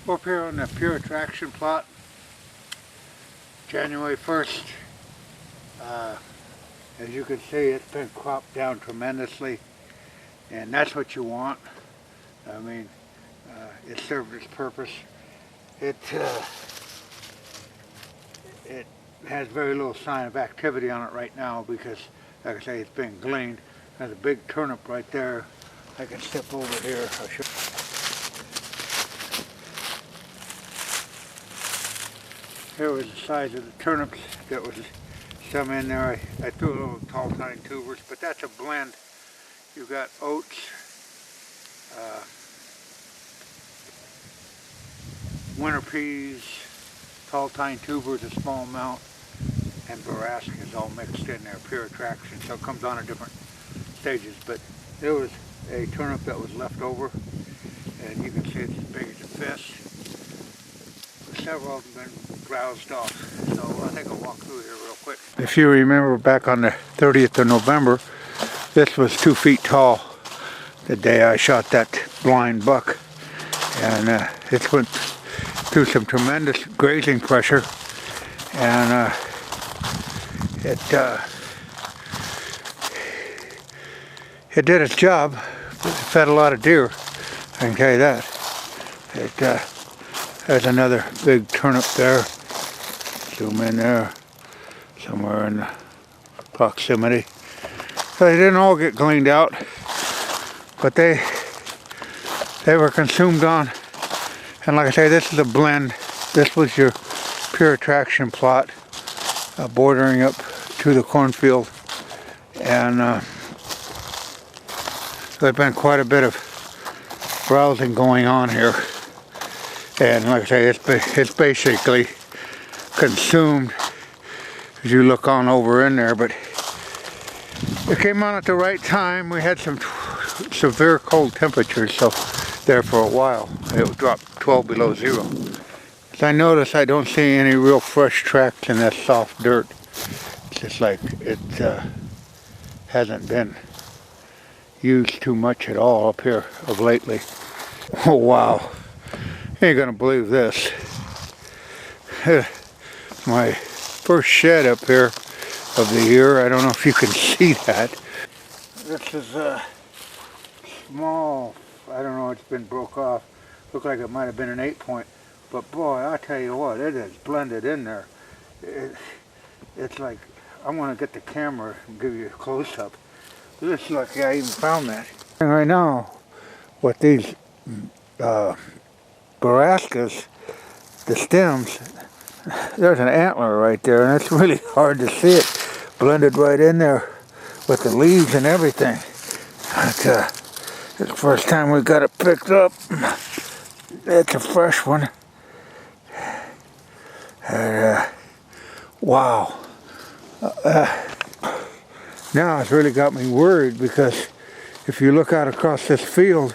Up here on the pure attraction plot, January 1st. As you can see, it's been cropped down tremendously, and that's what you want. I mean, it served its purpose. It has very little sign of activity on it right now because, like I say, it's been gleaned. There's a big turnip right there. I can step over here. I'll show. Here was the size of the turnips. That was some in there. I threw a little tall tine tubers, but that's a blend. You've got oats, winter peas, tall tine tubers, a small amount, and brassicas all mixed in there, pure attraction. So it comes on at different stages. But there was a turnip that was left over, and you can see it's as big as a fist. Several of them been groused off, so I think I'll walk through here real quick. If you remember back on the 30th of November, this was 2 feet tall the day I shot that blind buck, and it went through some tremendous grazing pressure, and it did its job. It fed a lot of deer, I can tell you that. There's another big turnip there. Zoom in there, somewhere in the proximity. So they didn't all get gleaned out, but they were consumed on. And like I say, this is a blend. This was your pure attraction plot, bordering up to the cornfield, and there's been quite a bit of browsing going on here. And like I say, it's basically consumed as you look on over in there, but it came on at the right time. We had some severe cold temperatures, so there for a while. It dropped 12 below zero. As I notice, I don't see any real fresh tracks in that soft dirt. It's just like it hasn't been used too much at all up here of lately. Oh wow. You ain't gonna believe this. My first shed up here of the year. I don't know if you can see that. This is a small, I don't know, it's been broke off. Looked like it might have been an 8-point. But boy, I tell you what, it is blended in there. It's like, I'm gonna get the camera and give you a close-up. This is like I even found that. And right now, with these brassicas, the stems, there's an antler right there, and it's really hard to see it blended right in there with the leaves and everything. But, it's the first time we got it picked up. It's a fresh one. And, wow. Now it's really got me worried, because if you look out across this field,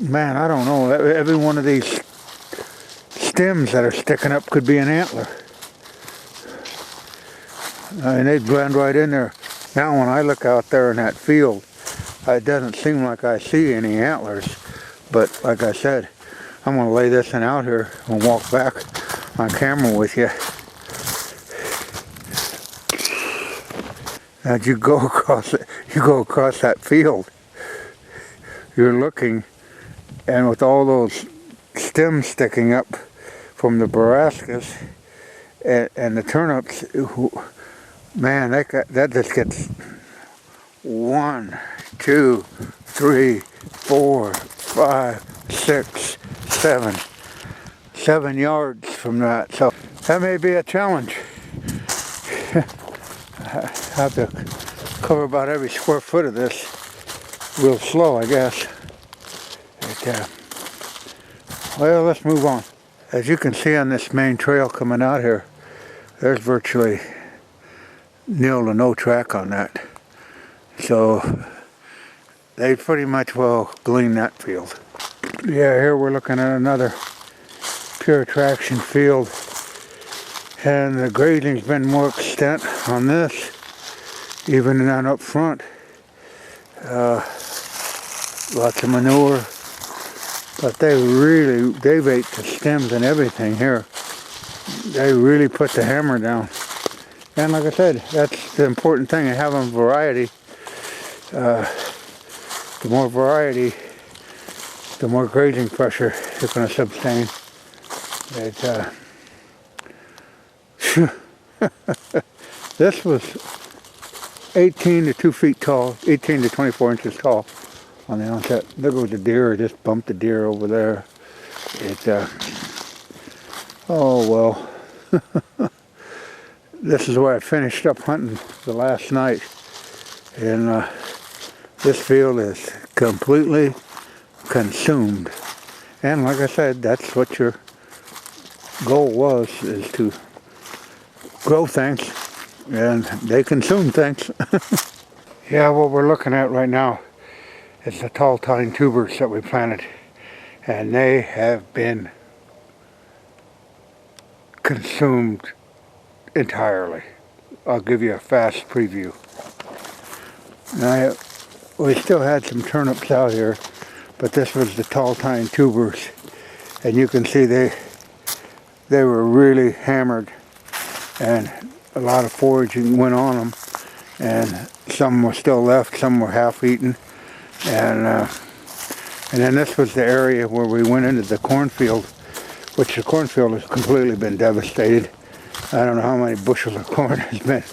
man, I don't know. Every one of these stems that are sticking up could be an antler. I mean, they blend right in there. Now when I look out there in that field, it doesn't seem like I see any antlers. But like I said, I'm going to lay this one out here and walk back on camera with you. As you go across it, you go across that field, you're looking, and with all those stems sticking up from the brassicas and the turnips, man, that just gets 1, 2, 3, 4, 5, 6, 7 yards from that. So that may be a challenge. I have to cover about every square foot of this real slow, I guess. But, well, let's move on. As you can see on this main trail coming out here, there's virtually nil to no track on that. So they pretty much will glean that field. Yeah, here we're looking at another pure attraction field, and the grazing's been more extent on this, even down up front. Lots of manure, But they've ate the stems and everything here. They really put the hammer down. And like I said, that's the important thing, having variety. The more variety, the more grazing pressure you're going to sustain. This was 18 to 2 feet tall, 18 to 24 inches tall on the onset. There goes a deer. I just bumped the deer over there. Oh well. This is where I finished up hunting the last night. And this field is completely consumed. And like I said, that's what your goal was, is to grow things, and they consume things. Yeah, what we're looking at right now is the tall tine tubers that we planted, and they have been consumed entirely. I'll give you a fast preview. Now, we still had some turnips out here, but this was the tall tine tubers, and you can see they were really hammered, and a lot of foraging went on them, and some were still left, some were half eaten, and then this was the area where we went into the cornfield, which the cornfield has completely been devastated. I don't know how many bushels of corn has been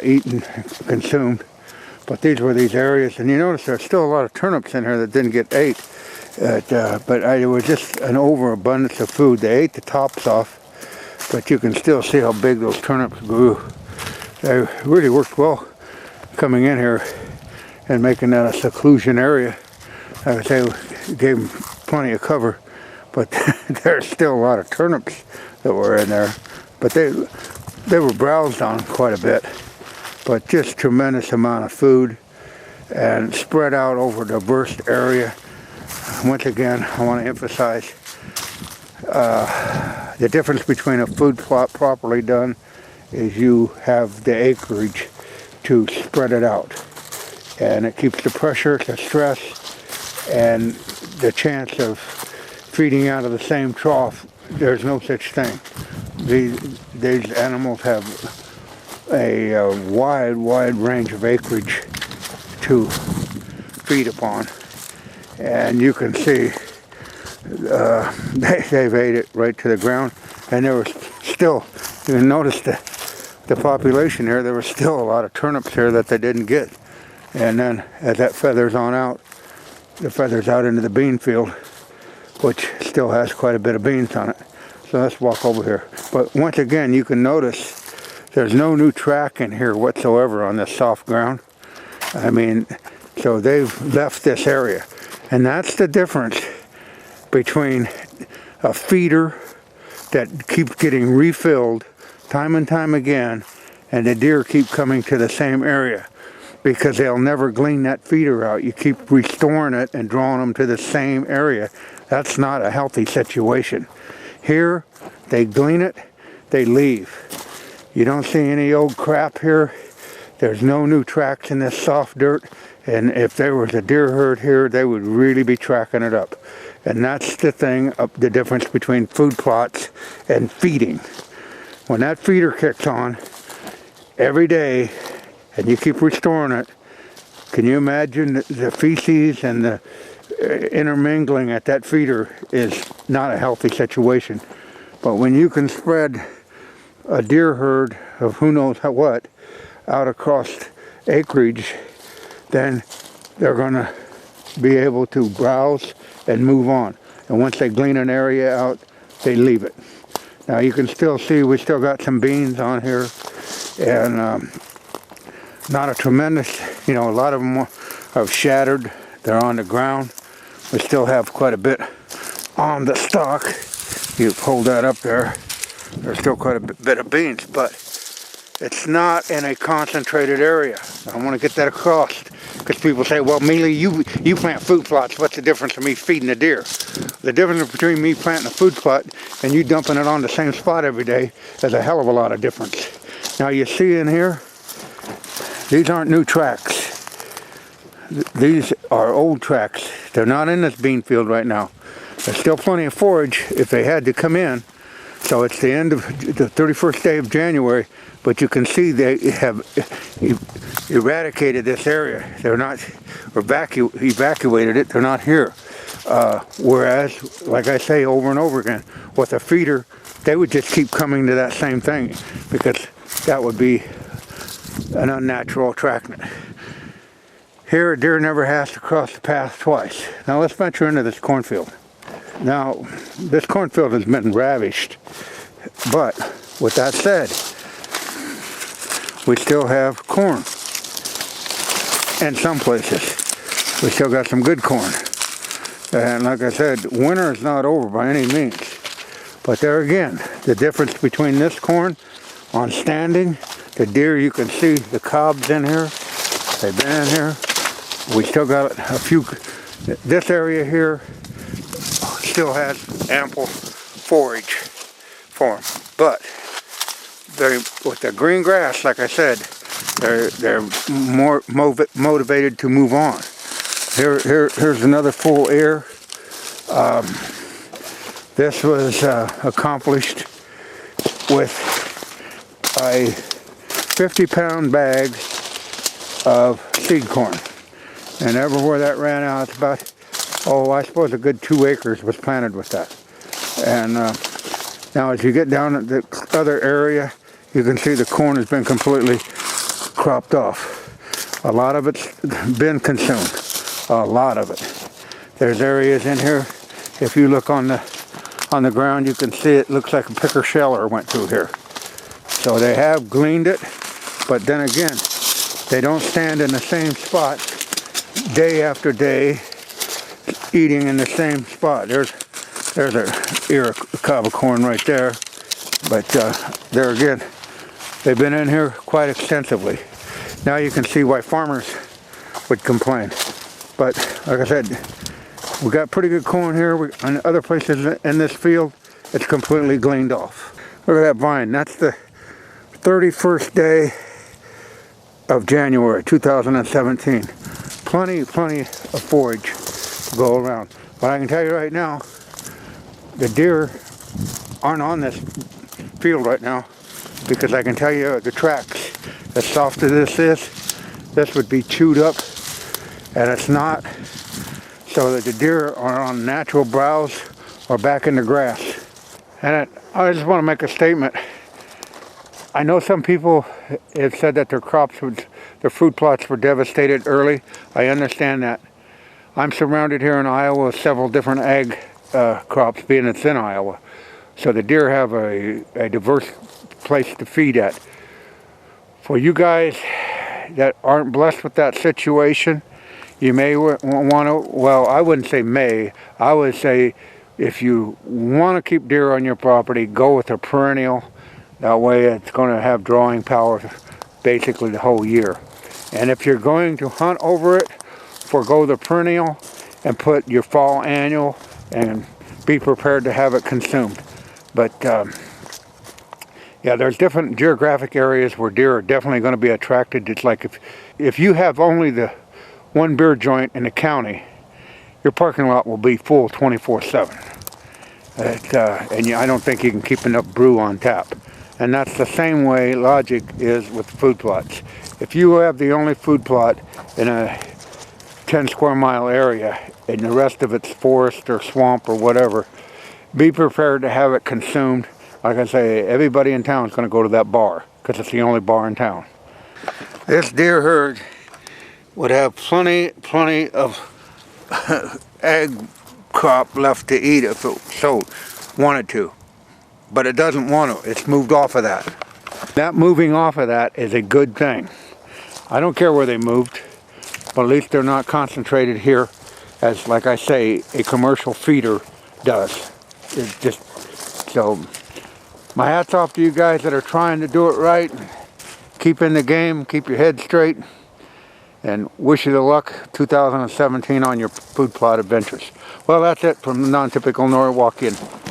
eaten, consumed, but these were these areas, and you notice there's still a lot of turnips in here that didn't get ate, but it was just an overabundance of food. They ate the tops off, but you can still see how big those turnips grew. They really worked well coming in here and making that a seclusion area. I would say we gave them plenty of cover, but there's still a lot of turnips that were in there. But they were browsed on quite a bit, but just tremendous amount of food and spread out over a diverse area. Once again, I want to emphasize the difference between a food plot properly done is you have the acreage to spread it out, and it keeps the pressure, the stress, and the chance of feeding out of the same trough. There's no such thing. These animals have a wide range of acreage to feed upon, and you can see they've ate it right to the ground. And there was still, you can notice the population here, there was still a lot of turnips here that they didn't get. And then as that feathers on out, the feathers out into the bean field, which still has quite a bit of beans on it. So let's walk over here. But once again, you can notice there's no new track in here whatsoever on this soft ground. I mean, so they've left this area. And that's the difference between a feeder that keeps getting refilled time and time again, and the deer keep coming to the same area, because they'll never glean that feeder out. You keep restoring it and drawing them to the same area. That's not a healthy situation. Here, they glean it, they leave. You don't see any old crap here. There's no new tracks in this soft dirt, and if there was a deer herd here, they would really be tracking it up. And that's the thing, the difference between food plots and feeding. When that feeder kicks on every day, and you keep restoring it, can you imagine the feces and the intermingling at that feeder is not a healthy situation. But when you can spread a deer herd of who knows what out across acreage, then they're going to be able to browse and move on. And once they glean an area out, they leave it. Now you can still see we still got some beans on here, and not a tremendous, a lot of them have shattered. They're on the ground. We still have quite a bit on the stalk. You hold that up there. There's still quite a bit of beans, but it's not in a concentrated area. I want to get that across, because people say, well, Mealey, you plant food plots. What's the difference of me feeding the deer? The difference between me planting a food plot and you dumping it on the same spot every day is a hell of a lot of difference. Now you see in here, these aren't new tracks. These are old tracks. They're not in this bean field right now. There's still plenty of forage if they had to come in. So it's the end of the 31st day of January, but you can see they have eradicated this area. They're not, or evacuated it, they're not here. Whereas, like I say over and over again, with a feeder, they would just keep coming to that same thing, because that would be an unnatural attractant. Here, a deer never has to cross the path twice. Now let's venture into this cornfield. Now, this cornfield has been ravished, but with that said, we still have corn. In some places, we still got some good corn. And like I said, winter is not over by any means. But there again, the difference between this corn on standing, the deer, you can see the cobs in here. They've been in here. We still got a few. This area here still has ample forage for them. But with the green grass, like I said, they're more motivated to move on. Here's another full ear. This was accomplished with a 50-pound bag of seed corn. And everywhere that ran out, it's about, I suppose a good 2 acres was planted with that. And now as you get down at the other area, you can see the corn has been completely cropped off. A lot of it's been consumed. A lot of it. There's areas in here, if you look on the ground, you can see it looks like a picker sheller went through here. So they have gleaned it, but then again, they don't stand in the same spot day after day, eating in the same spot. There's a cob of corn right there, but there again, they've been in here quite extensively. Now you can see why farmers would complain. But like I said, we got pretty good corn here. On other places in this field, it's completely gleaned off. Look at that vine. That's the 31st day of January 2017. Plenty of forage to go around. But I can tell you right now, the deer aren't on this field right now, because I can tell you the tracks, as soft as this would be chewed up, and it's not, so that the deer are on natural browse or back in the grass. And I just want to make a statement. I know some people have said that their fruit plots were devastated early. I understand that. I'm surrounded here in Iowa with several different ag crops, being it's in Iowa. So the deer have a diverse place to feed at. For you guys that aren't blessed with that situation, you may want to, well, I wouldn't say may, I would say if you want to keep deer on your property, go with a perennial. That way it's going to have drawing power basically the whole year. And if you're going to hunt over it, forego the perennial and put your fall annual and be prepared to have it consumed. But yeah, there's different geographic areas where deer are definitely going to be attracted. It's like if you have only the one beer joint in the county, your parking lot will be full 24/7. And I don't think you can keep enough brew on tap. And that's the same way logic is with food plots. If you have the only food plot in a 10 square mile area and the rest of it's forest or swamp or whatever, be prepared to have it consumed. Like I say, everybody in town is going to go to that bar because it's the only bar in town. This deer herd would have plenty of ag crop left to eat if it so wanted to. But it doesn't want to. It's moved off of that. That moving off of that is a good thing. I don't care where they moved, but at least they're not concentrated here as, like I say, a commercial feeder does. It's just, so my hat's off to you guys that are trying to do it right. Keep in the game, keep your head straight, and wish you the luck 2017 on your food plot adventures. Well, that's it from the Non-Typical Norwalkian.